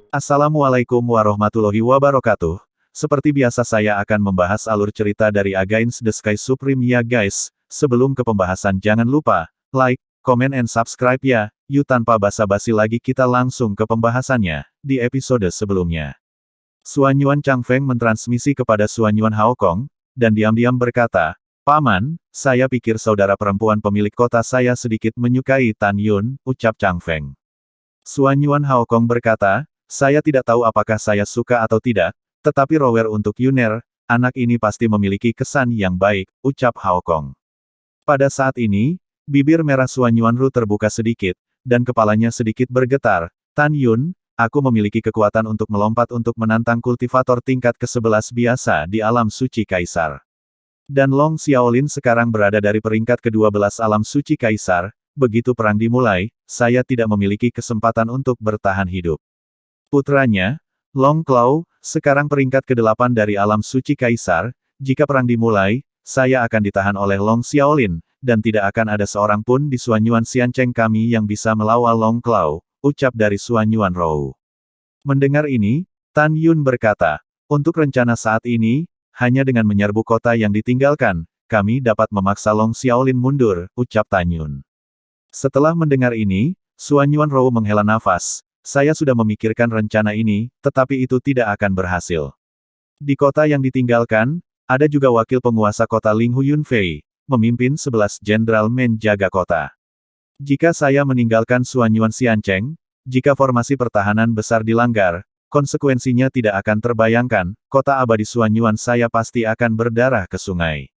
Assalamualaikum warahmatullahi wabarakatuh. Seperti biasa saya akan membahas alur cerita dari Against the Sky Supreme ya guys. Sebelum ke pembahasan jangan lupa, like, comment and subscribe ya. Yuk tanpa basa-basi lagi kita langsung ke pembahasannya. Di episode sebelumnya, Xuanyuan Changfeng mentransmisi kepada Xuanyuan Haokong, dan diam-diam berkata, "Paman, saya pikir saudara perempuan pemilik kota saya sedikit menyukai Tan Yun," ucap Changfeng. Xuanyuan Haokong berkata, "Saya tidak tahu apakah saya suka atau tidak, tetapi rower untuk Yuner, anak ini pasti memiliki kesan yang baik," ucap Haokong. Pada saat ini, bibir merah Xuanyuan Ru terbuka sedikit, dan kepalanya sedikit bergetar. "Tan Yun, aku memiliki kekuatan untuk melompat untuk menantang kultivator tingkat ke-11 biasa di alam suci Kaisar. Dan Long Xiaolin sekarang berada dari peringkat ke-12 alam suci Kaisar, begitu perang dimulai, saya tidak memiliki kesempatan untuk bertahan hidup. Putranya, Long Claw, sekarang peringkat ke-8 dari alam suci Kaisar, jika perang dimulai, saya akan ditahan oleh Long Xiaolin, dan tidak akan ada seorang pun di Xuanyuan Xiancheng kami yang bisa melawan Long Claw," ucap dari Xuanyuan Rou. Mendengar ini, Tan Yun berkata, "Untuk rencana saat ini, hanya dengan menyerbu kota yang ditinggalkan, kami dapat memaksa Long Xiaolin mundur," ucap Tan Yun. Setelah mendengar ini, Xuanyuan Rou menghela nafas. "Saya sudah memikirkan rencana ini, tetapi itu tidak akan berhasil. Di kota yang ditinggalkan, ada juga wakil penguasa kota Linghu Yunfei, memimpin 11 jenderal menjaga kota. Jika saya meninggalkan Xuanyuan Xiancheng, jika formasi pertahanan besar dilanggar, konsekuensinya tidak akan terbayangkan, kota abadi Xuanyuan saya pasti akan berdarah ke sungai.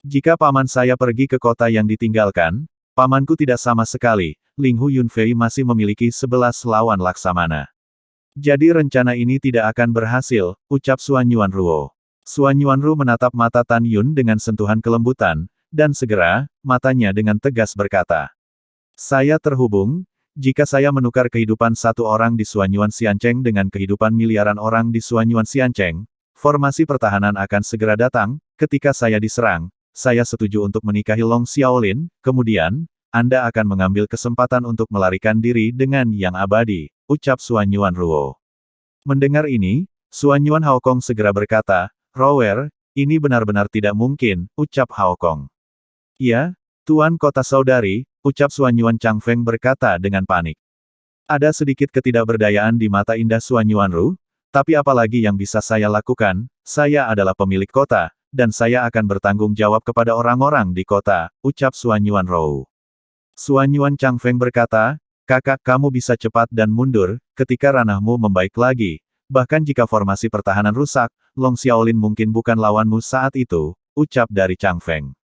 Jika paman saya pergi ke kota yang ditinggalkan, pamanku tidak sama sekali, Linghu Yunfei masih memiliki 11 lawan laksamana. Jadi rencana ini tidak akan berhasil," ucap Xuanyuan Ruo. Xuanyuan Ru menatap mata Tan Yun dengan sentuhan kelembutan, dan segera, matanya dengan tegas berkata, "Saya terhubung, jika saya menukar kehidupan satu orang di Xuanyuan Xiancheng dengan kehidupan miliaran orang di Xuanyuan Xiancheng, formasi pertahanan akan segera datang, ketika saya diserang, saya setuju untuk menikahi Long Xiaolin, kemudian, Anda akan mengambil kesempatan untuk melarikan diri dengan yang abadi," ucap Xuanyuan Ruo. Mendengar ini, Xuanyuan Haokong segera berkata, "Rower, ini benar-benar tidak mungkin," ucap Haokong. "Ya, Tuan Kota Saudari," ucap Xuanyuan Changfeng berkata dengan panik. "Ada sedikit ketidakberdayaan di mata indah Xuanyuan Ru, tapi apalagi yang bisa saya lakukan, saya adalah pemilik kota, dan saya akan bertanggung jawab kepada orang-orang di kota," ucap Xuanyuan Rou. Xuanyuan Changfeng berkata, "Kakak, kamu bisa cepat dan mundur, ketika ranahmu membaik lagi. Bahkan jika formasi pertahanan rusak, Long Xiaolin mungkin bukan lawanmu saat itu," ucap dari Changfeng.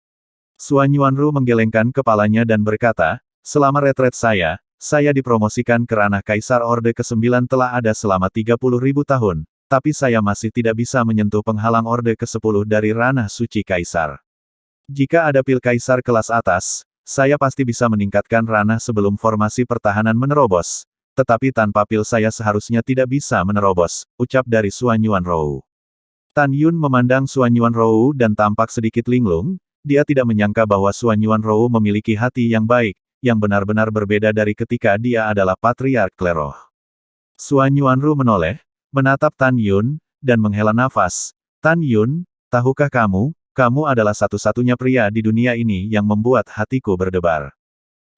Xuanyuan Ru menggelengkan kepalanya dan berkata, "Selama retret saya dipromosikan ke ranah Kaisar Orde ke-9 telah ada selama 30.000 tahun, tapi saya masih tidak bisa menyentuh penghalang Orde ke-10 dari ranah suci Kaisar. Jika ada pil Kaisar kelas atas, saya pasti bisa meningkatkan ranah sebelum formasi pertahanan menerobos. Tetapi tanpa pil saya seharusnya tidak bisa menerobos," ucap dari Xuanyuan Rou. Tan Yun memandang Xuanyuan Rou dan tampak sedikit linglung, dia tidak menyangka bahwa Xuanyuan Rou memiliki hati yang baik, yang benar-benar berbeda dari ketika dia adalah Patriark Kleroh. Xuanyuan Ru menoleh, menatap Tan Yun, dan menghela nafas. "Tan Yun, tahukah kamu adalah satu-satunya pria di dunia ini yang membuat hatiku berdebar.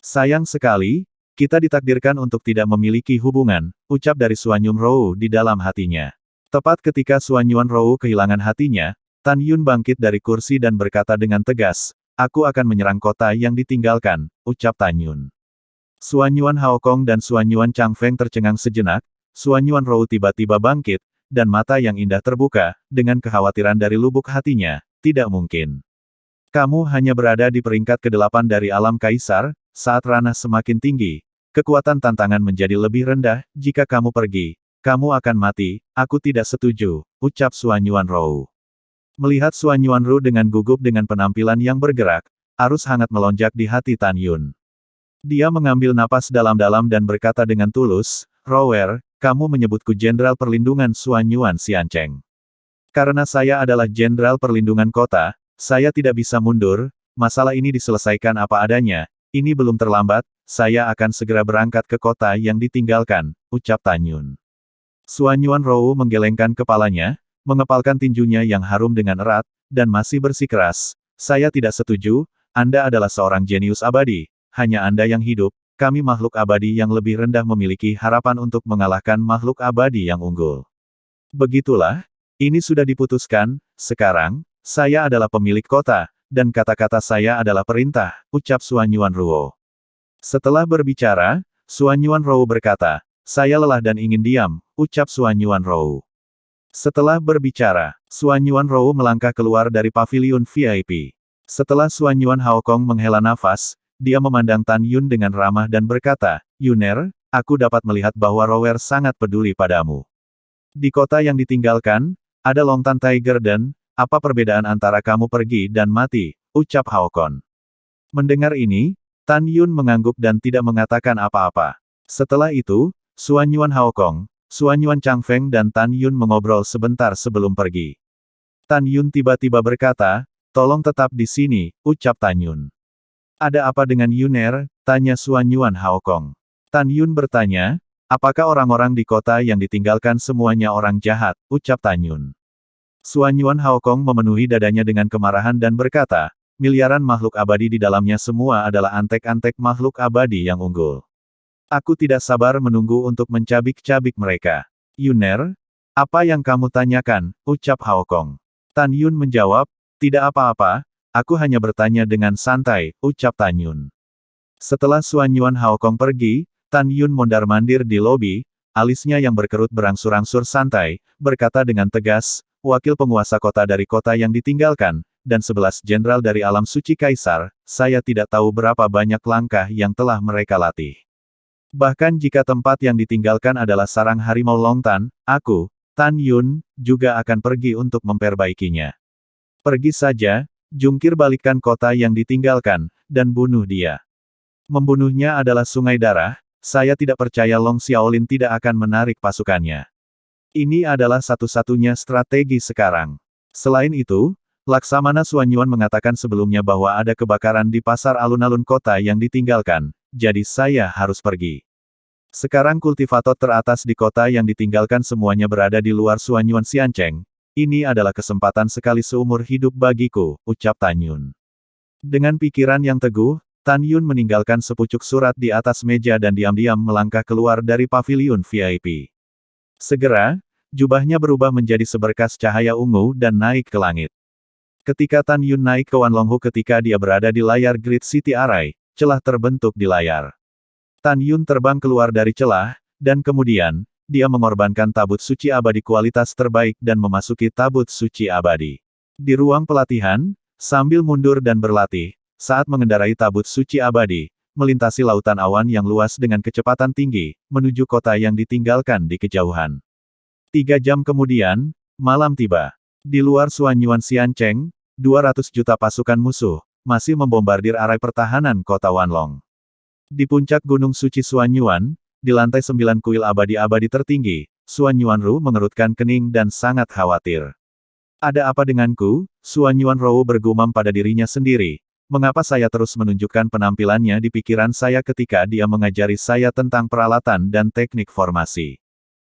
Sayang sekali, kita ditakdirkan untuk tidak memiliki hubungan," ucap dari Xuanyuan Rou di dalam hatinya. Tepat ketika Xuanyuan Rou kehilangan hatinya, Tan Yun bangkit dari kursi dan berkata dengan tegas, "Aku akan menyerang kota yang ditinggalkan," ucap Tan Yun. Xuanyuan Haokong dan Xuanyuan Changfeng tercengang sejenak, Xuanyuan Rou tiba-tiba bangkit, dan mata yang indah terbuka, dengan kekhawatiran dari lubuk hatinya, "Tidak mungkin. Kamu hanya berada di peringkat ke-8 dari alam Kaisar, saat ranah semakin tinggi. Kekuatan tantangan menjadi lebih rendah, jika kamu pergi, kamu akan mati, aku tidak setuju," ucap Xuanyuan Rou. Melihat Xuanyuan Ru dengan gugup dengan penampilan yang bergerak, arus hangat melonjak di hati Tan Yun. Dia mengambil napas dalam-dalam dan berkata dengan tulus, "Rower, kamu menyebutku Jenderal Perlindungan Xuanyuan Xiancheng. Karena saya adalah Jenderal Perlindungan Kota, saya tidak bisa mundur, masalah ini diselesaikan apa adanya, ini belum terlambat, saya akan segera berangkat ke kota yang ditinggalkan," ucap Tan Yun. Suan Yuanrou menggelengkan kepalanya, mengepalkan tinjunya yang harum dengan erat, dan masih bersikeras. Saya tidak setuju, Anda adalah seorang jenius abadi, hanya Anda yang hidup, kami makhluk abadi yang lebih rendah memiliki harapan untuk mengalahkan makhluk abadi yang unggul. Begitulah, ini sudah diputuskan, sekarang, saya adalah pemilik kota, dan kata-kata saya adalah perintah, ucap Suan Yuanruo. Setelah berbicara, Suan Yuanruo berkata, saya lelah dan ingin diam, ucap Suan Yuanrou. Setelah berbicara, Suan Yuanrou melangkah keluar dari paviliun VIP. Setelah Suan Yuan Haokong menghela nafas, dia memandang Tan Yun dengan ramah dan berkata, Yuner, aku dapat melihat bahwa Rower sangat peduli padamu. Di kota yang ditinggalkan, ada Longtan Tiger dan, apa perbedaan antara kamu pergi dan mati, ucap Haokon. Mendengar ini, Tan Yun mengangguk dan tidak mengatakan apa-apa. Setelah itu, Suan Yuan Haokong, Suan Yuan Changfeng dan Tan Yun mengobrol sebentar sebelum pergi. Tan Yun tiba-tiba berkata, tolong tetap di sini, ucap Tan Yun. Ada apa dengan Yuner? Tanya Suan Yuan Haokong. Tan Yun bertanya, apakah orang-orang di kota yang ditinggalkan semuanya orang jahat, ucap Tan Yun. Suan Yuan Haokong memenuhi dadanya dengan kemarahan dan berkata, miliaran makhluk abadi di dalamnya semua adalah antek-antek makhluk abadi yang unggul. Aku tidak sabar menunggu untuk mencabik-cabik mereka. Yuner, apa yang kamu tanyakan, ucap Haokong. Tan Yun menjawab, tidak apa-apa, aku hanya bertanya dengan santai, ucap Tan Yun. Setelah Suan Yuan Haokong pergi, Tan Yun mondar-mandir di lobi, alisnya yang berkerut berangsur-angsur santai, berkata dengan tegas, wakil penguasa kota dari kota yang ditinggalkan, dan 11 jenderal dari alam suci kaisar, saya tidak tahu berapa banyak langkah yang telah mereka latih. Bahkan jika tempat yang ditinggalkan adalah sarang harimau Longtan, aku, Tan Yun, juga akan pergi untuk memperbaikinya. Pergi saja, jungkir balikkan kota yang ditinggalkan, dan bunuh dia. Membunuhnya adalah sungai darah, saya tidak percaya Long Xiaolin tidak akan menarik pasukannya. Ini adalah satu-satunya strategi sekarang. Selain itu, Laksamana Suan Yuan mengatakan sebelumnya bahwa ada kebakaran di pasar alun-alun kota yang ditinggalkan. Jadi saya harus pergi. Sekarang kultivator teratas di kota yang ditinggalkan semuanya berada di luar Suan Yuan Xiancheng. Ini adalah kesempatan sekali seumur hidup bagiku, ucap Tan Yun. Dengan pikiran yang teguh, Tan Yun meninggalkan sepucuk surat di atas meja dan diam-diam melangkah keluar dari paviliun VIP. Segera, jubahnya berubah menjadi seberkas cahaya ungu dan naik ke langit. Ketika Tan Yun naik ke Wanlonghu ketika dia berada di layar Great City Array, celah terbentuk di layar. Tan Yun terbang keluar dari celah, dan kemudian, dia mengorbankan tabut suci abadi kualitas terbaik dan memasuki tabut suci abadi. Di ruang pelatihan, sambil mundur dan berlatih, saat mengendarai tabut suci abadi, melintasi lautan awan yang luas dengan kecepatan tinggi, menuju kota yang ditinggalkan di kejauhan. 3 jam kemudian, malam tiba. Di luar Suan Yuan Xiancheng, 200 juta pasukan musuh, masih membombardir area pertahanan kota Wanlong. Di puncak Gunung Suci Suan Yuan, di lantai 9 kuil abadi-abadi tertinggi, Suan Yuanru mengerutkan kening dan sangat khawatir. Ada apa denganku? Suan Yuanru bergumam pada dirinya sendiri. Mengapa saya terus menunjukkan penampilannya di pikiran saya ketika dia mengajari saya tentang peralatan dan teknik formasi?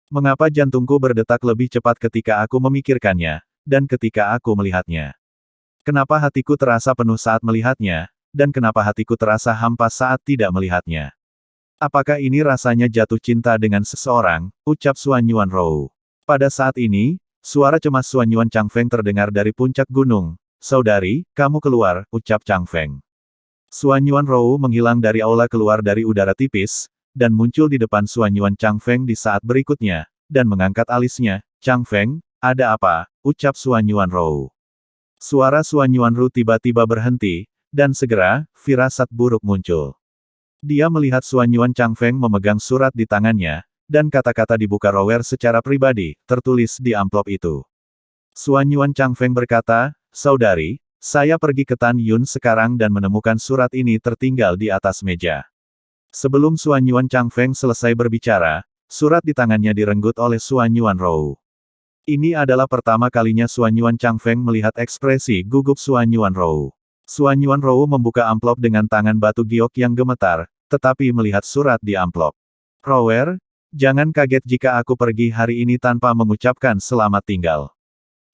Mengapa jantungku berdetak lebih cepat ketika aku memikirkannya, dan ketika aku melihatnya? Kenapa hatiku terasa penuh saat melihatnya, dan kenapa hatiku terasa hampa saat tidak melihatnya? Apakah ini rasanya jatuh cinta dengan seseorang, ucap Suan Yuanru. Pada saat ini, suara cemas Suan Yuan Changfeng terdengar dari puncak gunung. Saudari, kamu keluar, ucap Changfeng. Suan Yuanru menghilang dari aula keluar dari udara tipis, dan muncul di depan Suan Yuan Changfeng di saat berikutnya, dan mengangkat alisnya. Changfeng, ada apa? Ucap Suan Yuanru. Suara Suan Yuanru tiba-tiba berhenti, dan segera, firasat buruk muncul. Dia melihat Suan Yuan Changfeng memegang surat di tangannya, dan kata-kata dibuka Rower secara pribadi, tertulis di amplop itu. Suan Yuan Changfeng berkata, saudari, saya pergi ke Tan Yun sekarang dan menemukan surat ini tertinggal di atas meja. Sebelum Suan Yuan Changfeng selesai berbicara, surat di tangannya direnggut oleh Suan Yuanru. Ini adalah pertama kalinya Suan Yuan Changfeng melihat ekspresi gugup Suan Yuanru. Suan Yuanru membuka amplop dengan tangan batu giok yang gemetar, tetapi melihat surat di amplop. Rower, Jangan kaget jika aku pergi hari ini tanpa mengucapkan selamat tinggal.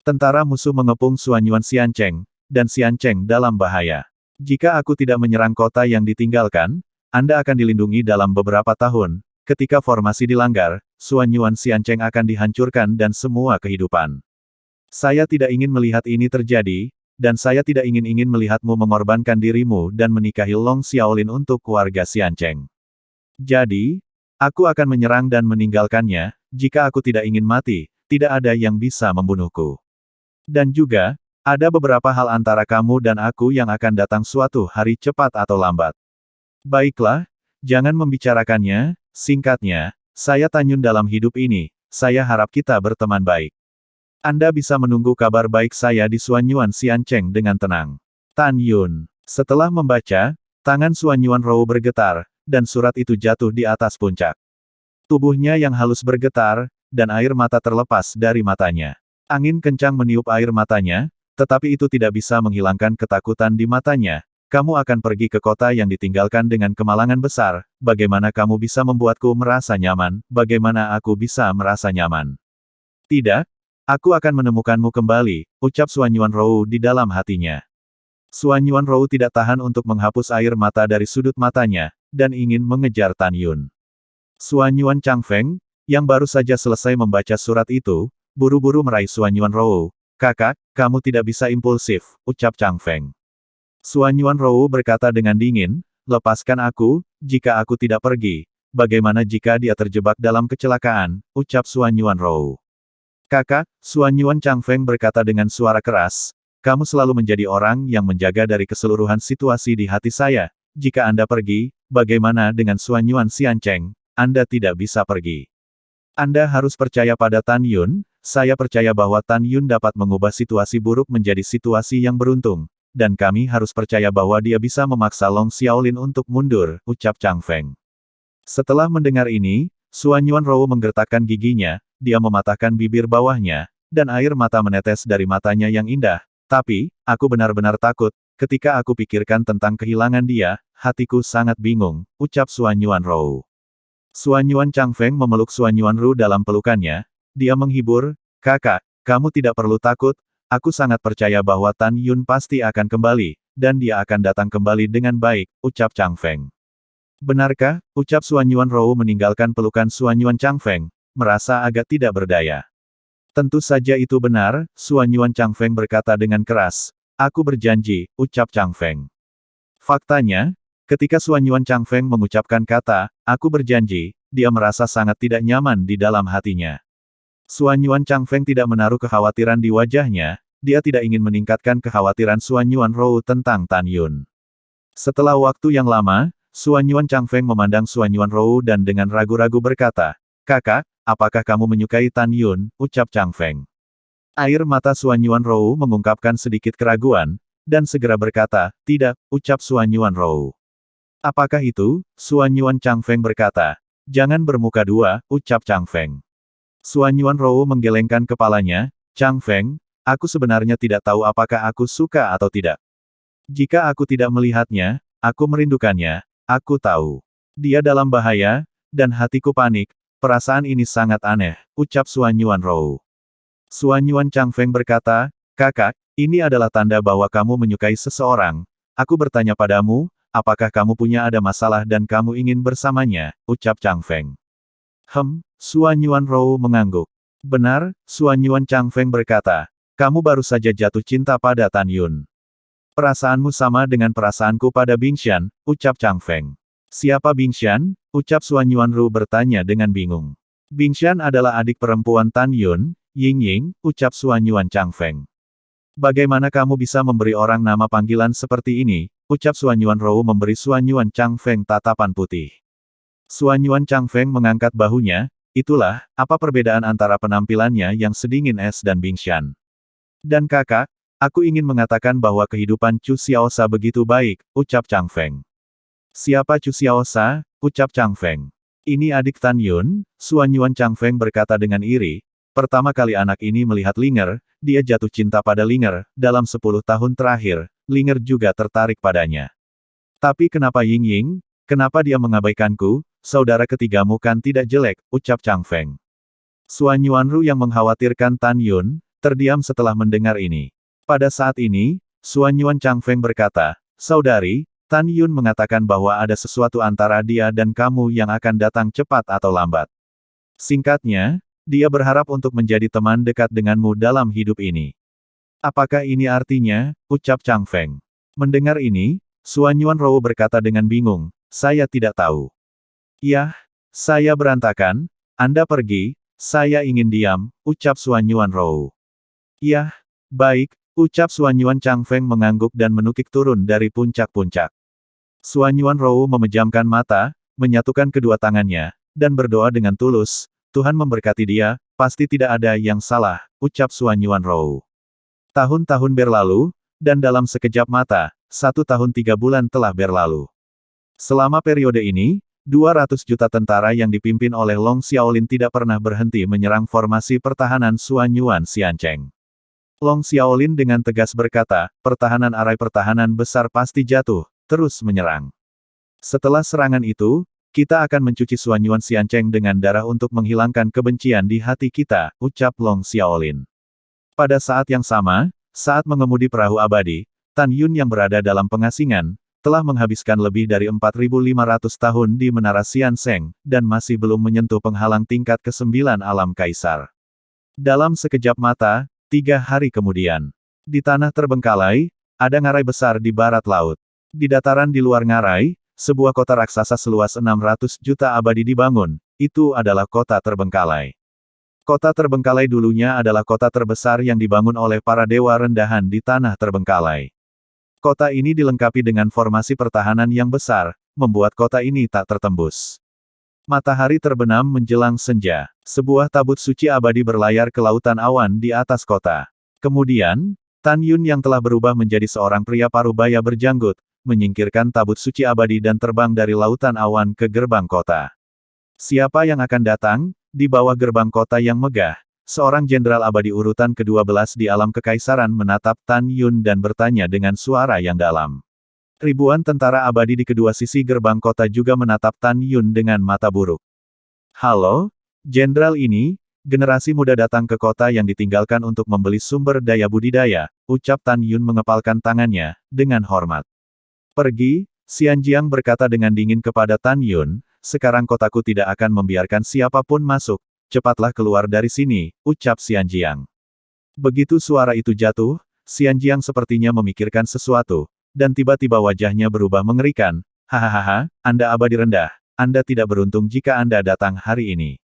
Tentara musuh mengepung Suanyuan Xiancheng, dan Xiancheng dalam bahaya. Jika aku tidak menyerang kota yang ditinggalkan, Anda akan dilindungi dalam beberapa tahun. Ketika formasi dilanggar, Suanyuan Xiancheng akan dihancurkan dan semua kehidupan. Saya tidak ingin melihat ini terjadi, dan saya tidak ingin melihatmu mengorbankan dirimu dan menikahi Long Xiaolin untuk keluarga Xiancheng. Jadi, aku akan menyerang dan meninggalkannya. Jika aku tidak ingin mati, tidak ada yang bisa membunuhku. Dan juga, ada beberapa hal antara kamu dan aku yang akan datang suatu hari cepat atau lambat. Baiklah, jangan membicarakannya. Singkatnya, saya Tan Yun dalam hidup ini. Saya harap kita berteman baik. Anda bisa menunggu kabar baik saya di Suanyuan Xiancheng dengan tenang. Tan Yun. Setelah membaca, tangan Suanyuan Rou bergetar, dan surat itu jatuh di atas puncak. Tubuhnya yang halus bergetar, dan air mata terlepas dari matanya. Angin kencang meniup air matanya, tetapi itu tidak bisa menghilangkan ketakutan di matanya. Kamu akan pergi ke kota yang ditinggalkan dengan kemalangan besar. Bagaimana kamu bisa membuatku merasa nyaman? Bagaimana aku bisa merasa nyaman? Tidak, aku akan menemukanmu kembali, ucap Suanyuan Rou di dalam hatinya. Suanyuan Rou tidak tahan untuk menghapus air mata dari sudut matanya, dan ingin mengejar Tan Yun. Suanyuan Changfeng, yang baru saja selesai membaca surat itu, buru-buru meraih Suanyuan Rou. Kakak, kamu tidak bisa impulsif, ucap Changfeng. Suanyuan Rou berkata dengan dingin, lepaskan aku, jika aku tidak pergi. Bagaimana jika dia terjebak dalam kecelakaan, ucap Suanyuan Rou. Kakak, Suanyuan Changfeng berkata dengan suara keras, kamu selalu menjadi orang yang menjaga dari keseluruhan situasi di hati saya. Jika Anda pergi, bagaimana dengan Suanyuan Xiancheng? Anda tidak bisa pergi. Anda harus percaya pada Tan Yun. Saya percaya bahwa Tan Yun dapat mengubah situasi buruk menjadi situasi yang beruntung. Dan kami harus percaya bahwa dia bisa memaksa Long Xiaolin untuk mundur, ucap Changfeng. Setelah mendengar ini, Suanyuan Rou menggertakkan giginya, dia mematahkan bibir bawahnya, dan air mata menetes dari matanya yang indah. Tapi, aku benar-benar takut. Ketika aku pikirkan tentang kehilangan dia, hatiku sangat bingung, ucap Suanyuan Rou. Suanyuan Changfeng memeluk Suanyuan Rou dalam pelukannya. Dia menghibur, kakak, kamu tidak perlu takut, aku sangat percaya bahwa Tan Yun pasti akan kembali, dan dia akan datang kembali dengan baik, ucap Changfeng. Benarkah? Ucap Suanyuan Rou meninggalkan pelukan Suanyuan Changfeng, merasa agak tidak berdaya. Tentu saja itu benar, Suanyuan Changfeng berkata dengan keras. Aku berjanji, ucap Changfeng. Faktanya, ketika Suanyuan Changfeng mengucapkan kata, aku berjanji, dia merasa sangat tidak nyaman di dalam hatinya. Suanyuan Changfeng tidak menaruh kekhawatiran di wajahnya, dia tidak ingin meningkatkan kekhawatiran Suanyuan Rou tentang Tan Yun. Setelah waktu yang lama, Suanyuan Changfeng memandang Suanyuan Rou dan dengan ragu-ragu berkata, kakak, apakah kamu menyukai Tan Yun, ucap Changfeng. Air mata Suanyuan Rou mengungkapkan sedikit keraguan, dan segera berkata, tidak, ucap Suanyuan Rou. Apakah itu? Suanyuan Changfeng berkata. Jangan bermuka dua, ucap Changfeng. Suanyuan Rou menggelengkan kepalanya, Changfeng, aku sebenarnya tidak tahu apakah aku suka atau tidak. Jika aku tidak melihatnya, aku merindukannya, aku tahu. Dia dalam bahaya, dan hatiku panik, perasaan ini sangat aneh, ucap Suanyuan Rou. Suanyuan Changfeng berkata, kakak, ini adalah tanda bahwa kamu menyukai seseorang. Aku bertanya padamu, apakah kamu punya ada masalah dan kamu ingin bersamanya, ucap Changfeng. Suanyuan Rou mengangguk. Benar, Suanyuan Changfeng berkata, kamu baru saja jatuh cinta pada Tan Yun. Perasaanmu sama dengan perasaanku pada Bingshan, ucap Changfeng. Siapa Bingshan? Ucap Suanyuan Rou bertanya dengan bingung. Bingshan adalah adik perempuan Tan Yun, Ying, ucap Suanyuan Changfeng. Bagaimana kamu bisa memberi orang nama panggilan seperti ini, ucap Suanyuan Rou memberi Suanyuan Changfeng tatapan putih. Suanyuan Changfeng mengangkat bahunya, itulah, apa perbedaan antara penampilannya yang sedingin es dan Bingshan. Dan kakak, aku ingin mengatakan bahwa kehidupan Chu Xiaosa begitu baik, ucap Changfeng. Siapa Chu Xiaosa? Ucap Changfeng. Ini adik Tan Yun, Suanyuan Changfeng berkata dengan iri. Pertama kali anak ini melihat Linger, dia jatuh cinta pada Linger, dalam 10 tahun terakhir, Linger juga tertarik padanya. Tapi kenapa Ying? Kenapa dia mengabaikanku? saudara ketigamu kan tidak jelek, ucap Chang Feng. Suan Yuanru yang mengkhawatirkan Tan Yun, terdiam setelah mendengar ini. Pada saat ini, Suan Yuan Chang Feng berkata, saudari, Tan Yun mengatakan bahwa ada sesuatu antara dia dan kamu yang akan datang cepat atau lambat. Singkatnya, dia berharap untuk menjadi teman dekat denganmu dalam hidup ini. Apakah ini artinya, ucap Chang Feng. Mendengar ini, Suan Yuanru berkata dengan bingung, saya tidak tahu. Yah, saya berantakan, Anda pergi, saya ingin diam, ucap Suan Yuanru. Yah, baik, ucap Suan Yuan Chang Feng mengangguk dan menukik turun dari puncak-puncak. Suan Yuanru memejamkan mata, menyatukan kedua tangannya, dan berdoa dengan tulus, Tuhan memberkati dia, pasti tidak ada yang salah, ucap Suan Yuanru. Tahun-tahun berlalu, dan dalam sekejap mata, 1 tahun 3 bulan telah berlalu. Selama periode ini, 200 juta tentara yang dipimpin oleh Long Xiaolin tidak pernah berhenti menyerang formasi pertahanan Suan Yuan Xiancheng. Long Xiaolin dengan tegas berkata, pertahanan arai pertahanan besar pasti jatuh, terus menyerang. Setelah serangan itu, kita akan mencuci Suan Yuan Xiancheng dengan darah untuk menghilangkan kebencian di hati kita, ucap Long Xiaolin. Pada saat yang sama, saat mengemudi perahu abadi, Tan Yun yang berada dalam pengasingan, telah menghabiskan lebih dari 4.500 tahun di Menara Xianseng, dan masih belum menyentuh penghalang tingkat ke-9 alam kaisar. Dalam sekejap mata, 3 hari kemudian, di tanah terbengkalai, ada ngarai besar di barat laut. Di dataran di luar ngarai, sebuah kota raksasa seluas 600 juta abadi dibangun, itu adalah kota terbengkalai. Kota terbengkalai dulunya adalah kota terbesar yang dibangun oleh para dewa rendahan di tanah terbengkalai. Kota ini dilengkapi dengan formasi pertahanan yang besar, membuat kota ini tak tertembus. Matahari terbenam menjelang senja. Sebuah tabut suci abadi berlayar ke lautan awan di atas kota. Kemudian, Tan Yun yang telah berubah menjadi seorang pria parubaya berjanggut, menyingkirkan tabut suci abadi dan terbang dari lautan awan ke gerbang kota. Siapa yang akan datang? Di bawah gerbang kota yang megah, seorang jenderal abadi urutan ke-12 di alam kekaisaran menatap Tan Yun dan bertanya dengan suara yang dalam. Ribuan tentara abadi di kedua sisi gerbang kota juga menatap Tan Yun dengan mata buruk. Halo, jenderal ini, generasi muda datang ke kota yang ditinggalkan untuk membeli sumber daya budidaya, ucap Tan Yun mengepalkan tangannya, dengan hormat. Pergi, Xianjiang berkata dengan dingin kepada Tan Yun, sekarang kotaku tidak akan membiarkan siapapun masuk. Cepatlah keluar dari sini, ucap Xianjiang. Begitu suara itu jatuh, Xianjiang sepertinya memikirkan sesuatu, dan tiba-tiba wajahnya berubah mengerikan. Hahaha, Anda abadi rendah, Anda tidak beruntung jika Anda datang hari ini.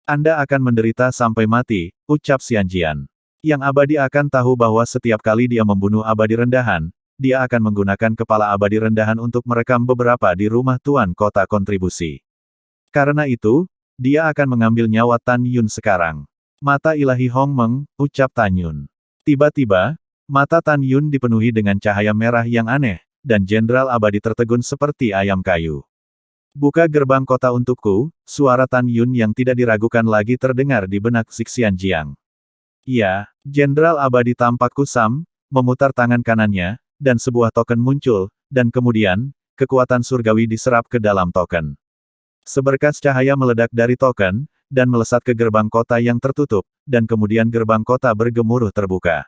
Anda akan menderita sampai mati, ucap Xianjiang. Yang abadi akan tahu bahwa setiap kali dia membunuh abadi rendahan, dia akan menggunakan kepala abadi rendahan untuk merekam beberapa di rumah tuan kota kontribusi. Karena itu, dia akan mengambil nyawa Tan Yun sekarang. Mata ilahi Hong Meng, ucap Tan Yun. Tiba-tiba, mata Tan Yun dipenuhi dengan cahaya merah yang aneh, dan jenderal abadi tertegun seperti ayam kayu. Buka gerbang kota untukku, suara Tan Yun yang tidak diragukan lagi terdengar di benak Xianjiang. Ya, jenderal abadi tampak kusam, memutar tangan kanannya, dan sebuah token muncul, dan kemudian, kekuatan surgawi diserap ke dalam token. Seberkas cahaya meledak dari token, dan melesat ke gerbang kota yang tertutup, dan kemudian gerbang kota bergemuruh terbuka.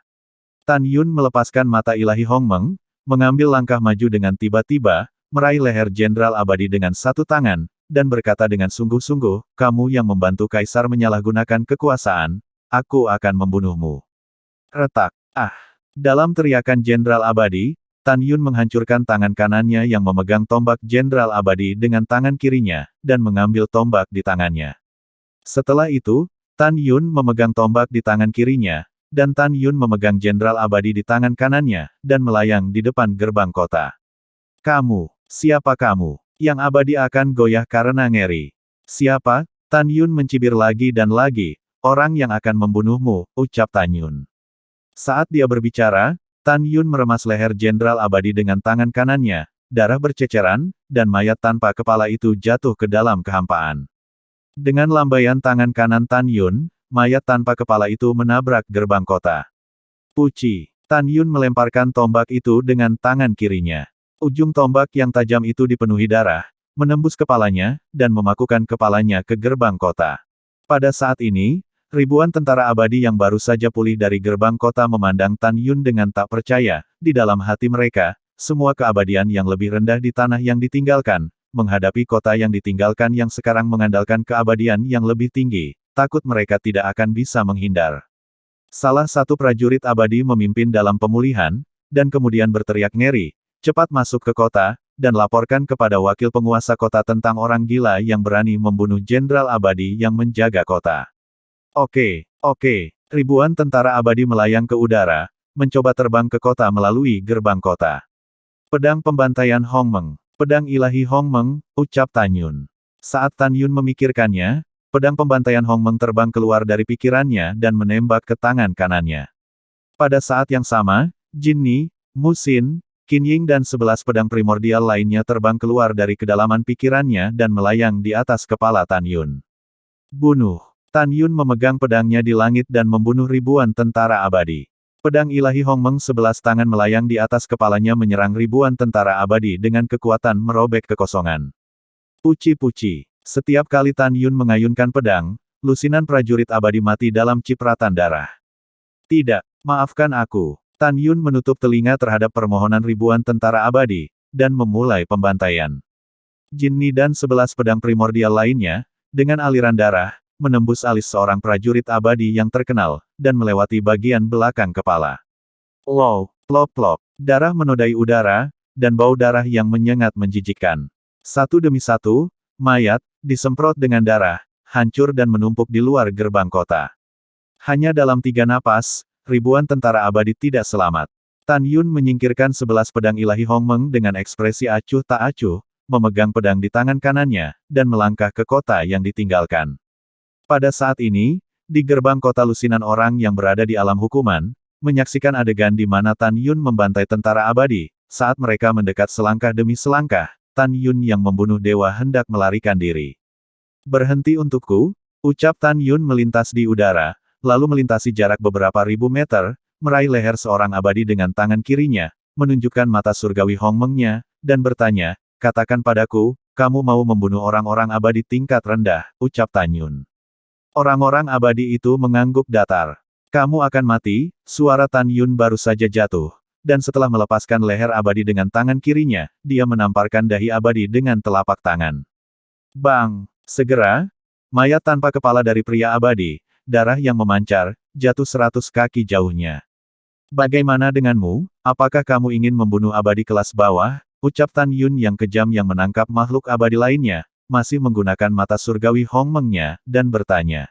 Tan Yun melepaskan mata ilahi Hong Meng, mengambil langkah maju dengan tiba-tiba, meraih leher jenderal abadi dengan satu tangan, dan berkata dengan sungguh-sungguh, kamu yang membantu kaisar menyalahgunakan kekuasaan, aku akan membunuhmu. Retak. Ah! Dalam teriakan jenderal abadi, Tan Yun menghancurkan tangan kanannya yang memegang tombak jenderal abadi dengan tangan kirinya, dan mengambil tombak di tangannya. Setelah itu, Tan Yun memegang tombak di tangan kirinya, dan Tan Yun memegang jenderal abadi di tangan kanannya, dan melayang di depan gerbang kota. Kamu, siapa kamu? Yang abadi akan goyah karena ngeri. Siapa? Tan Yun mencibir lagi dan lagi, orang yang akan membunuhmu, ucap Tan Yun. Saat dia berbicara, Tan Yun meremas leher jenderal abadi dengan tangan kanannya, darah berceceran, dan mayat tanpa kepala itu jatuh ke dalam kehampaan. Dengan lambaian tangan kanan Tan Yun, mayat tanpa kepala itu menabrak gerbang kota. Puci! Tan Yun melemparkan tombak itu dengan tangan kirinya. Ujung tombak yang tajam itu dipenuhi darah, menembus kepalanya, dan memakukan kepalanya ke gerbang kota. Pada saat ini, ribuan tentara abadi yang baru saja pulih dari gerbang kota memandang Tan Yun dengan tak percaya, di dalam hati mereka, semua keabadian yang lebih rendah di tanah yang ditinggalkan, menghadapi kota yang ditinggalkan yang sekarang mengandalkan keabadian yang lebih tinggi, takut mereka tidak akan bisa menghindar. Salah satu prajurit abadi memimpin dalam pemulihan, dan kemudian berteriak ngeri, cepat masuk ke kota, dan laporkan kepada wakil penguasa kota tentang orang gila yang berani membunuh jenderal abadi yang menjaga kota. Oke, ribuan tentara abadi melayang ke udara, mencoba terbang ke kota melalui gerbang kota. Pedang pembantaian Hongmeng, pedang ilahi Hongmeng, ucap Tan Yun. Saat Tan Yun memikirkannya, pedang pembantaian Hongmeng terbang keluar dari pikirannya dan menembak ke tangan kanannya. Pada saat yang sama, Jin Ni, Mu Xin, Qin Ying dan 11 pedang primordial lainnya terbang keluar dari kedalaman pikirannya dan melayang di atas kepala Tan Yun. Bunuh! Tan Yun memegang pedangnya di langit dan membunuh ribuan tentara abadi. Pedang ilahi Hongmeng 11 tangan melayang di atas kepalanya menyerang ribuan tentara abadi dengan kekuatan merobek kekosongan. Puci-puci. Setiap kali Tan Yun mengayunkan pedang, lusinan prajurit abadi mati dalam cipratan darah. Tidak, maafkan aku. Tan Yun menutup telinga terhadap permohonan ribuan tentara abadi, dan memulai pembantaian. Jin Ni dan 11 pedang primordial lainnya, dengan aliran darah, menembus alis seorang prajurit abadi yang terkenal, dan melewati bagian belakang kepala. Wow, plop-plop. Darah menodai udara, dan bau darah yang menyengat menjijikkan. Satu demi satu, mayat, disemprot dengan darah, hancur dan menumpuk di luar gerbang kota. Hanya dalam 3 napas, ribuan tentara abadi tidak selamat. Tan Yun menyingkirkan 11 pedang ilahi Hongmeng dengan ekspresi acuh tak acuh, memegang pedang di tangan kanannya, dan melangkah ke kota yang ditinggalkan. Pada saat ini, di gerbang kota lusinan orang yang berada di alam hukuman, menyaksikan adegan di mana Tan Yun membantai tentara abadi. Saat mereka mendekat selangkah demi selangkah, Tan Yun yang membunuh dewa hendak melarikan diri. Berhenti untukku, ucap Tan Yun melintas di udara, lalu melintasi jarak beberapa ribu meter, meraih leher seorang abadi dengan tangan kirinya, menunjukkan mata surgawi Hongmengnya, dan bertanya, katakan padaku, kamu mau membunuh orang-orang abadi tingkat rendah, ucap Tan Yun. Orang-orang abadi itu mengangguk datar. Kamu akan mati, suara Tan Yun baru saja jatuh, dan setelah melepaskan leher abadi dengan tangan kirinya, dia menamparkan dahi abadi dengan telapak tangan. Bang! Segera, mayat tanpa kepala dari pria abadi, darah yang memancar, jatuh 100 kaki jauhnya. Bagaimana denganmu, apakah kamu ingin membunuh abadi kelas bawah? Ucap Tan Yun yang kejam yang menangkap makhluk abadi lainnya, masih menggunakan mata surgawi Hongmengnya, dan bertanya.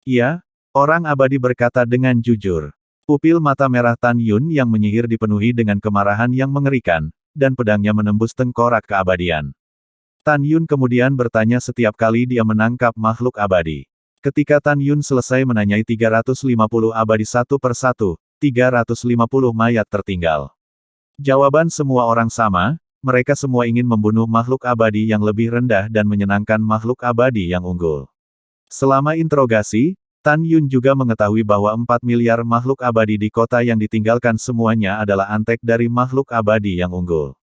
Iya, orang abadi berkata dengan jujur. Pupil mata merah Tan Yun yang menyihir dipenuhi dengan kemarahan yang mengerikan, dan pedangnya menembus tengkorak keabadian. Tan Yun kemudian bertanya setiap kali dia menangkap makhluk abadi. Ketika Tan Yun selesai menanyai 350 abadi satu persatu, 350 mayat tertinggal. Jawaban semua orang sama, mereka semua ingin membunuh makhluk abadi yang lebih rendah dan menyenangkan makhluk abadi yang unggul. Selama interogasi, Tan Yun juga mengetahui bahwa 4 miliar makhluk abadi di kota yang ditinggalkan semuanya adalah antek dari makhluk abadi yang unggul.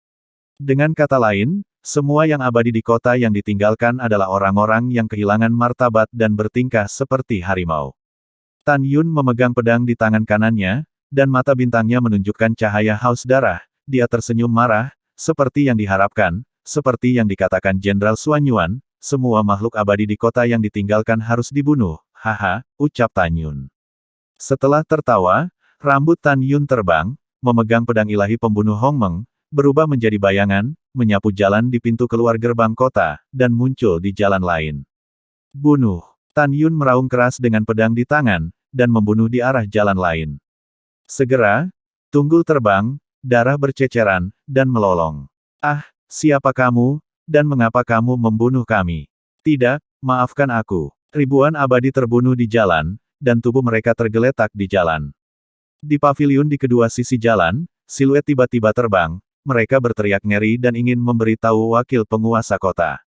Dengan kata lain, semua yang abadi di kota yang ditinggalkan adalah orang-orang yang kehilangan martabat dan bertingkah seperti harimau. Tan Yun memegang pedang di tangan kanannya, dan mata bintangnya menunjukkan cahaya haus darah. Dia tersenyum marah, seperti yang diharapkan, seperti yang dikatakan Jenderal Xuan Yuan, semua makhluk abadi di kota yang ditinggalkan harus dibunuh. Haha, ucap Tan Yun. Setelah tertawa, rambut Tan Yun terbang, memegang pedang ilahi pembunuh Hongmeng, berubah menjadi bayangan, menyapu jalan di pintu keluar gerbang kota, dan muncul di jalan lain. Bunuh! Tan Yun meraung keras dengan pedang di tangan, dan membunuh di arah jalan lain. Segera, tunggul terbang, darah berceceran, dan melolong. Ah, siapa kamu, dan mengapa kamu membunuh kami? Tidak, maafkan aku. Ribuan abadi terbunuh di jalan, dan tubuh mereka tergeletak di jalan. Di paviliun di kedua sisi jalan, siluet tiba-tiba terbang, mereka berteriak ngeri dan ingin memberitahu wakil penguasa kota.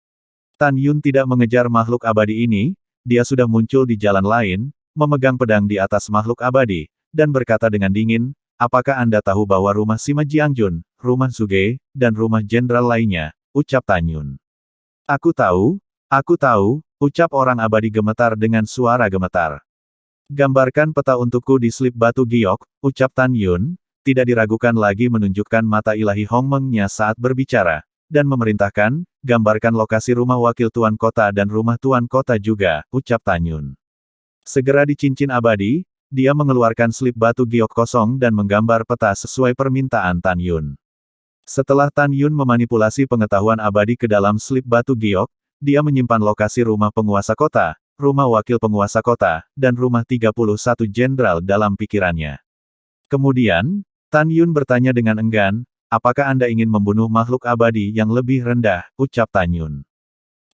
Tan Yun tidak mengejar makhluk abadi ini, dia sudah muncul di jalan lain, memegang pedang di atas makhluk abadi, dan berkata dengan dingin, apakah Anda tahu bahwa rumah Sima Jiangjun, rumah Zhuge, dan rumah jenderal lainnya, ucap Tan Yun. Aku tahu, ucap orang abadi gemetar dengan suara gemetar. Gambarkan peta untukku di slip batu giok, ucap Tan Yun, tidak diragukan lagi menunjukkan mata ilahi Hongmeng-nya saat berbicara, dan memerintahkan, gambarkan lokasi rumah wakil tuan kota dan rumah tuan kota juga, ucap Tan Yun. Segera di cincin abadi, dia mengeluarkan slip batu giok kosong dan menggambar peta sesuai permintaan Tan Yun. Setelah Tan Yun memanipulasi pengetahuan abadi ke dalam slip batu giok, dia menyimpan lokasi rumah penguasa kota, rumah wakil penguasa kota, dan rumah 31 jenderal dalam pikirannya. Kemudian, Tan Yun bertanya dengan enggan, apakah Anda ingin membunuh makhluk abadi yang lebih rendah, ucap Tan Yun.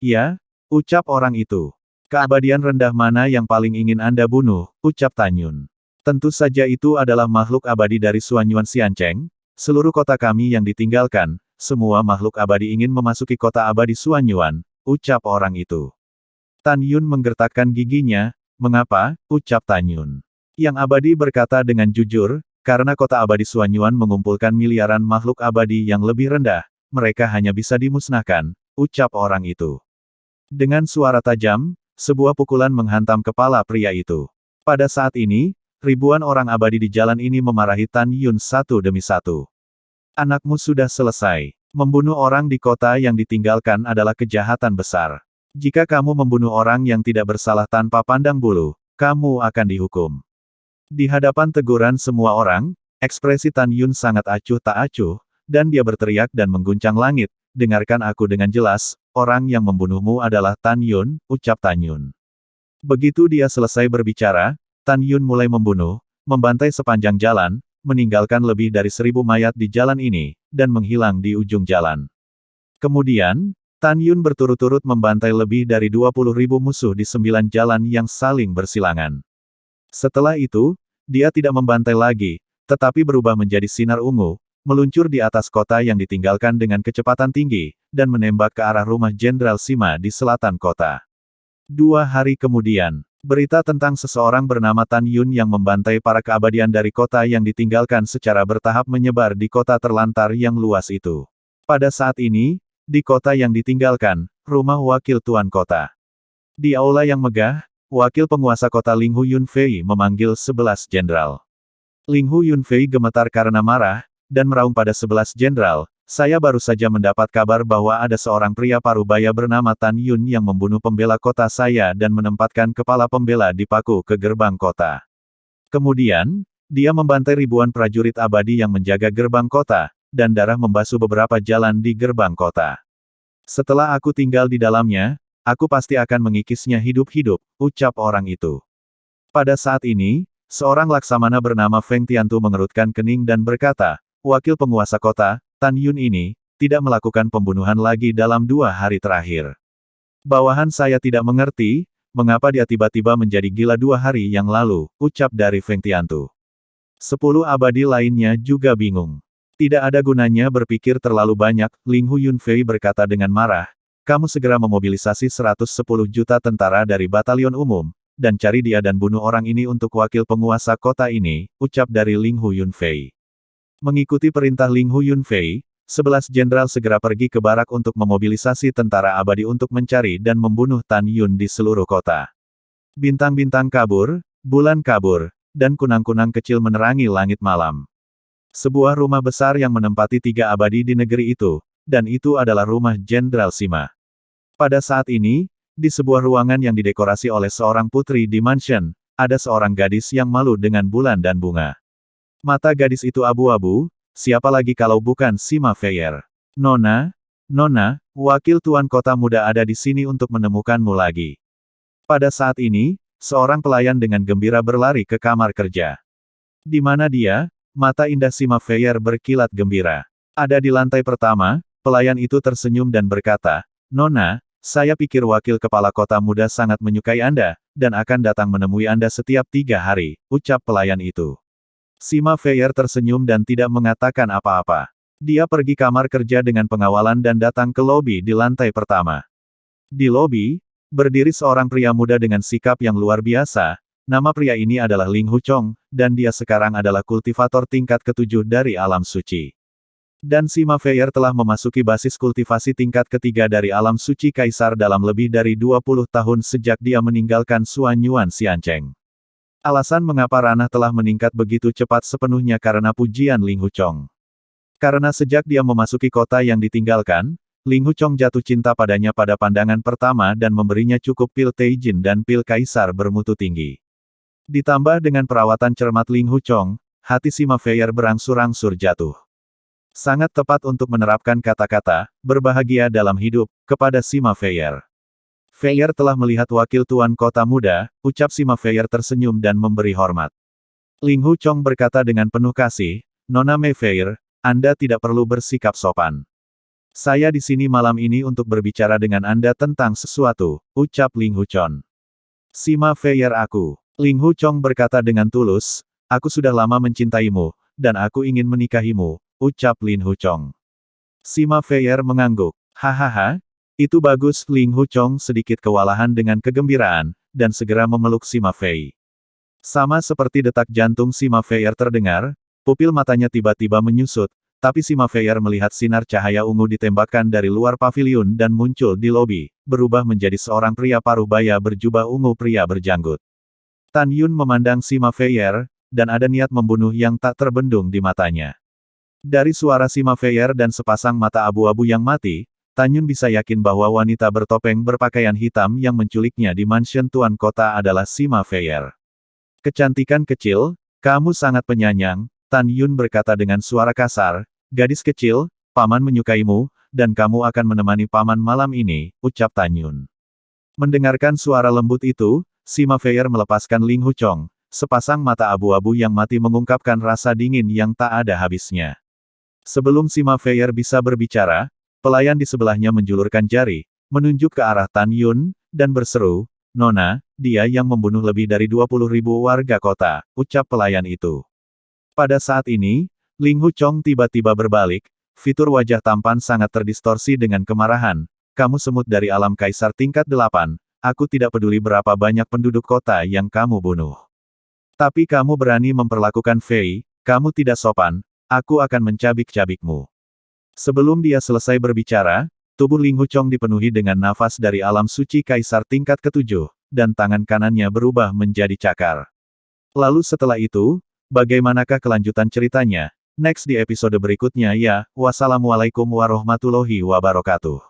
Ya, ucap orang itu. Keabadian rendah mana yang paling ingin Anda bunuh, ucap Tan Yun. Tentu saja itu adalah makhluk abadi dari Suanyuan Xiancheng. Seluruh kota kami yang ditinggalkan, semua makhluk abadi ingin memasuki kota abadi Suanyuan, ucap orang itu. Tan Yun menggertakkan giginya, mengapa, ucap Tan Yun. Yang abadi berkata dengan jujur, karena kota abadi Suanyuan mengumpulkan miliaran makhluk abadi yang lebih rendah, mereka hanya bisa dimusnahkan, ucap orang itu. Dengan suara tajam, sebuah pukulan menghantam kepala pria itu. Pada saat ini, ribuan orang abadi di jalan ini memarahi Tan Yun satu demi satu. Anakmu sudah selesai. Membunuh orang di kota yang ditinggalkan adalah kejahatan besar. Jika kamu membunuh orang yang tidak bersalah tanpa pandang bulu, kamu akan dihukum. Di hadapan teguran semua orang, ekspresi Tan Yun sangat acuh tak acuh, dan dia berteriak dan mengguncang langit, dengarkan aku dengan jelas, orang yang membunuhmu adalah Tan Yun, ucap Tan Yun. Begitu dia selesai berbicara, Tan Yun mulai membunuh, membantai sepanjang jalan, meninggalkan lebih dari 1000 mayat di jalan ini, dan menghilang di ujung jalan. Kemudian, Tan Yun berturut-turut membantai lebih dari 20.000 musuh di 9 jalan yang saling bersilangan. Setelah itu, dia tidak membantai lagi, tetapi berubah menjadi sinar ungu, meluncur di atas kota yang ditinggalkan dengan kecepatan tinggi, dan menembak ke arah rumah Jenderal Sima di selatan kota. 2 hari kemudian, berita tentang seseorang bernama Tan Yun yang membantai para keabadian dari kota yang ditinggalkan secara bertahap menyebar di kota terlantar yang luas itu. Pada saat ini, di kota yang ditinggalkan, rumah wakil tuan kota. Di aula yang megah, wakil penguasa kota Ling Hu Yunfei memanggil 11 jenderal. Ling Hu Yunfei gemetar karena marah, dan meraung pada 11 jenderal, saya baru saja mendapat kabar bahwa ada seorang pria parubaya bernama Tan Yun yang membunuh pembela kota saya dan menempatkan kepala pembela di paku ke gerbang kota. Kemudian, dia membantai ribuan prajurit abadi yang menjaga gerbang kota, dan darah membasuh beberapa jalan di gerbang kota. Setelah aku tinggal di dalamnya, aku pasti akan mengikisnya hidup-hidup, ucap orang itu. Pada saat ini, seorang laksamana bernama Feng Tiantu mengerutkan kening dan berkata, wakil penguasa kota, Tan Yun ini, tidak melakukan pembunuhan lagi dalam 2 hari terakhir. Bawahan saya tidak mengerti, mengapa dia tiba-tiba menjadi gila 2 hari yang lalu, ucap dari Feng Tiantu. 10 abadi lainnya juga bingung. Tidak ada gunanya berpikir terlalu banyak, Ling Hu Yunfei berkata dengan marah, kamu segera memobilisasi 110 juta tentara dari batalion umum, dan cari dia dan bunuh orang ini untuk wakil penguasa kota ini, ucap dari Ling Hu Yunfei. Mengikuti perintah Ling Hu Yunfei, 11 jenderal segera pergi ke barak untuk memobilisasi tentara abadi untuk mencari dan membunuh Tan Yun di seluruh kota. Bintang-bintang kabur, bulan kabur, dan kunang-kunang kecil menerangi langit malam. Sebuah rumah besar yang menempati 3 abadi di negeri itu, dan itu adalah rumah Jenderal Sima. Pada saat ini, di sebuah ruangan yang didekorasi oleh seorang putri di mansion, ada seorang gadis yang malu dengan bulan dan bunga. Mata gadis itu abu-abu, siapa lagi kalau bukan Sima Feier. Nona, wakil tuan kota muda ada di sini untuk menemukanmu lagi. Pada saat ini, seorang pelayan dengan gembira berlari ke kamar kerja. Di mana dia? Mata indah Sima Feier berkilat gembira. Ada di lantai pertama, pelayan itu tersenyum dan berkata, Nona, saya pikir wakil kepala kota muda sangat menyukai Anda, dan akan datang menemui Anda setiap 3 hari, ucap pelayan itu. Sima Feier tersenyum dan tidak mengatakan apa-apa. Dia pergi kamar kerja dengan pengawalan dan datang ke lobi di lantai pertama. Di lobi, berdiri seorang pria muda dengan sikap yang luar biasa. Nama pria ini adalah Ling Huchong, dan dia sekarang adalah kultivator tingkat ke-7 dari alam suci. Dan Sima Feier telah memasuki basis kultivasi tingkat ketiga dari alam suci Kaisar dalam lebih dari 20 tahun sejak dia meninggalkan Suanyuan Xiancheng. Alasan mengapa ranah telah meningkat begitu cepat sepenuhnya karena pujian Ling Huchong. Karena sejak dia memasuki kota yang ditinggalkan, Ling Huchong jatuh cinta padanya pada pandangan pertama dan memberinya cukup pil Teijin dan pil Kaisar bermutu tinggi. Ditambah dengan perawatan cermat Ling Huchong, hati Sima Feier berangsur-angsur jatuh. Sangat tepat untuk menerapkan kata-kata, berbahagia dalam hidup, kepada Sima Feier. Feier telah melihat wakil tuan kota muda, ucap Sima Feier tersenyum dan memberi hormat. Ling Huchong berkata dengan penuh kasih, Nona Mei Feier, Anda tidak perlu bersikap sopan. Saya di sini malam ini untuk berbicara dengan Anda tentang sesuatu, ucap Ling Huchong. Sima Feier aku. Ling Huchong berkata dengan tulus, aku sudah lama mencintaimu, dan aku ingin menikahimu, ucap Ling Huchong. Sima Feier mengangguk. Hahaha, itu bagus. Ling Huchong sedikit kewalahan dengan kegembiraan, dan segera memeluk Sima Fei. Sama seperti detak jantung Sima Feier terdengar, pupil matanya tiba-tiba menyusut, tapi Sima Feier melihat sinar cahaya ungu ditembakkan dari luar paviliun dan muncul di lobi, berubah menjadi seorang pria paruh baya berjubah ungu pria berjanggut. Tan Yun memandang Sima Feier, dan ada niat membunuh yang tak terbendung di matanya. Dari suara Sima Feier dan sepasang mata abu-abu yang mati, Tan Yun bisa yakin bahwa wanita bertopeng berpakaian hitam yang menculiknya di mansion tuan kota adalah Sima Feier. Kecantikan kecil, kamu sangat penyayang, Tan Yun berkata dengan suara kasar, gadis kecil, paman menyukaimu, dan kamu akan menemani paman malam ini, ucap Tan Yun. Mendengarkan suara lembut itu, Sima Feier melepaskan Ling Huchong, sepasang mata abu-abu yang mati mengungkapkan rasa dingin yang tak ada habisnya. Sebelum Sima Feier bisa berbicara, pelayan di sebelahnya menjulurkan jari, menunjuk ke arah Tan Yun, dan berseru, Nona, dia yang membunuh lebih dari 20.000 warga kota, ucap pelayan itu. Pada saat ini, Ling Huchong tiba-tiba berbalik, fitur wajah tampan sangat terdistorsi dengan kemarahan, kamu semut dari alam Kaisar tingkat 8, aku tidak peduli berapa banyak penduduk kota yang kamu bunuh. Tapi kamu berani memperlakukan Fei, kamu tidak sopan, aku akan mencabik-cabikmu. Sebelum dia selesai berbicara, tubuh Ling Huchong dipenuhi dengan nafas dari alam suci Kaisar tingkat ke-7, dan tangan kanannya berubah menjadi cakar. Lalu setelah itu, bagaimanakah kelanjutan ceritanya? Next di episode berikutnya ya, wassalamualaikum warahmatullahi wabarakatuh.